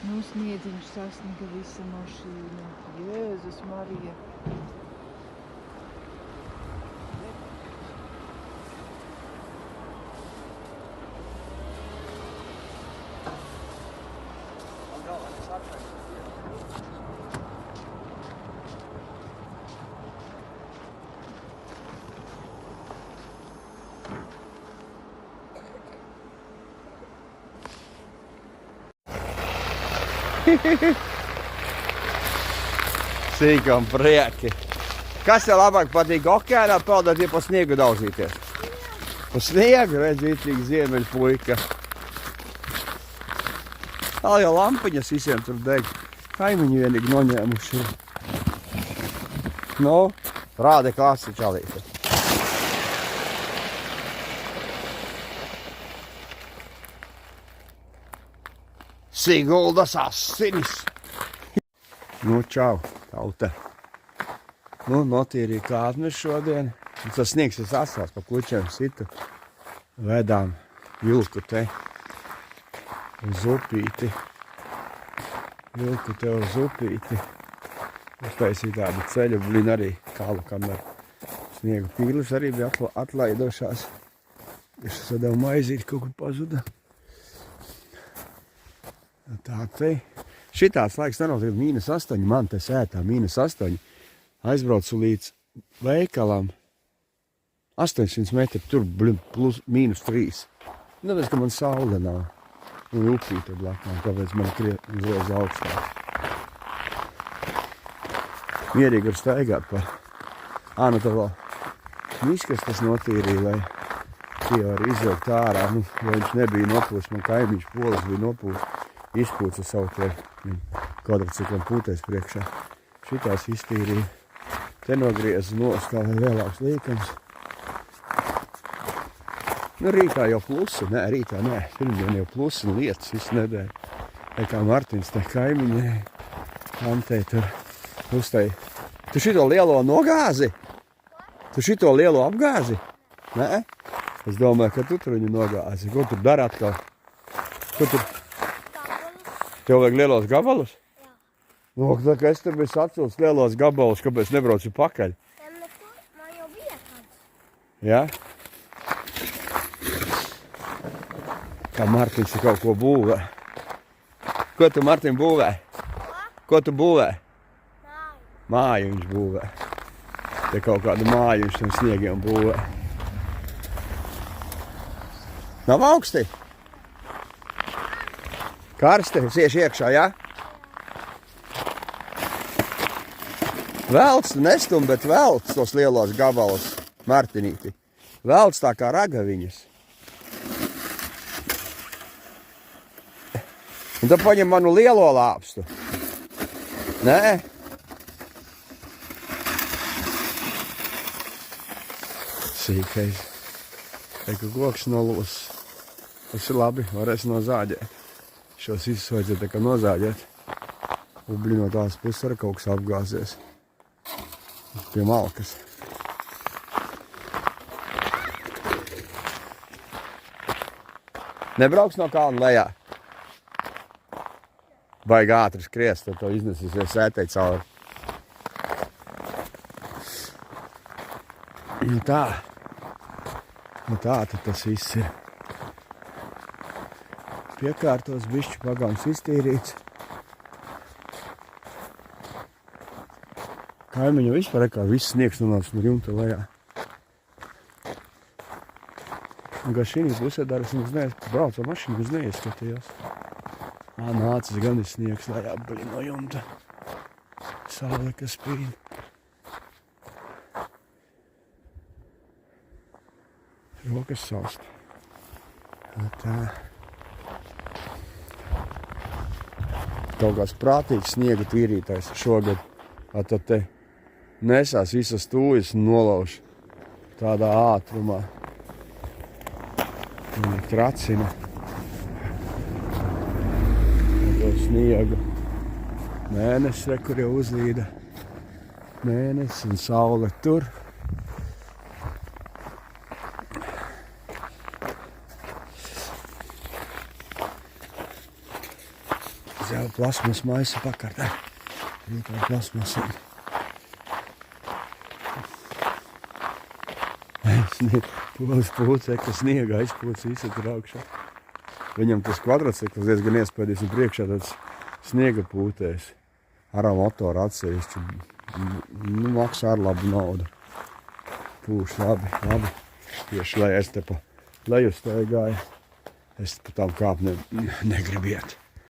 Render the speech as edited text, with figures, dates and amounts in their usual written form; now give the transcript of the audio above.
Nu, sniedziņš sasniga visa mašīna. Jēzus Marija. Sīkam prieki. Kas tev labāk patīk okeānā peldēt, ja pa sniegu daudzīties? Pa sniegu, redz, vītīgi ziemeļu puika. Tā jau lampiņas visiem tur deg. Kaimiņi vienīgi noņēmuši. Nu, rāda klasi čalīte. Siguldas asinis. Nu, čau, tauta. Nu, notīrīja kāpnes šodien. Un tas sniegs ir asās, pa kuķiem situ. Vedām vilku te uz upīti. Vilku te uz upīti. Uztaisīja tādu ceļu, blin arī kalu, kamēr sniegu pīlis arī bija atlaidošās. Es sadēju maizīt, kaut kur pazuda. Tā te. Šitāds laiks nenotiek -8, man te sētā -8. Aizbraucu līdz veikalam 800 metri, tur plus -3. Tāpēc, ka man saule nav. Un upīte blakām, tāpēc man uzreiz augstāk. Mierīgi var staigāt pa nu tā vēl miskas tas notīrīja, lai tie var izvilkt ārā. Nu, jo viņš nebija nopūst, man kaimiņš polis bija nopūst. Izpūca savu te kvadriciklam pūtais priekšā. Šitās iztīrīja. Te nogrieza nost, kā lielāks līkums. Nu, rītā jau plusi. Nē, rītā nē. Pirmdien jau plusi un lietas visu nedēļu. Kā Martins te kaimiņai. Antei tur uztai. Tu šito lielo nogāzi? Tu šito lielo apgāzi? Nē? Es domāju, ka tu tur viņu nogāzi. Ko tur dara atkal? Ko tur? Tev vajag lielos gabalus? Jā. Nu, tā kā es te biju atcils lielos gabalus, kāpēc nebraucu pakaļ? Man jau bija tāds. Jā? Kā Martins te kaut ko būvē. Ko tu, Martin, būvē? Ko tu būvē? Māju. Māju viņš būvē. Te kaut kādu māju viņš tam sniegiem būvē. Nav augsti? Karsti, ieši iekšā, jā? Velc, nestum, bet velc tos lielos gabalus, Martinīti. Velc tā kā ragaviņas. Un tad paņem manu lielo lāpstu. Nē? Sīkais. Teiku, koks nolūs. Tas ir labi, varēs nozāģēt. Šos visus vajadzētu tā kā nozāģēt. Ubļi no tās puses arī kaut kas apgāzies. Pie malkas. Nebrauks no kalna lejā? Baigi ātri skriest, tad to iznesīsies sētei cauri. Nu tā. Nu tā tad tas viss ir. Piekārtos, bišķi pagāms iztīrīts. Kaimiņu vispār kā viss sniegs nonāca no jumta lejā. Un kā šī pusē dara, es braucu ar mašīnu, es neieskatījos. Nācis gan ir sniegs lejā, blin, no jumta. Saule, kas spīd. Rokas saust. Tā. Kaut kāds prātīgs sniega tīrītājs šogad. Tad te nesās visas tūjas un nolauž tādā ātrumā. Viņi tracina to sniegu. Mēnesis, kur jau uzlīda. Mēnesis un saule tur. jau plasmas maisa pakartā. Rītā plasmasiem. Polis pūcē, ka sniega aizpūc izsat augšā. Viņam tas kvadrocikls diezgan iespēdīs un priekšā tāds sniega pūtējs. Ar motoru atsevišķi. Nu, maksā ar labu naudu. Pūš labi. Tieši, lai es te pa leju staigāju. Es pa tām kāpnēm negribu iet.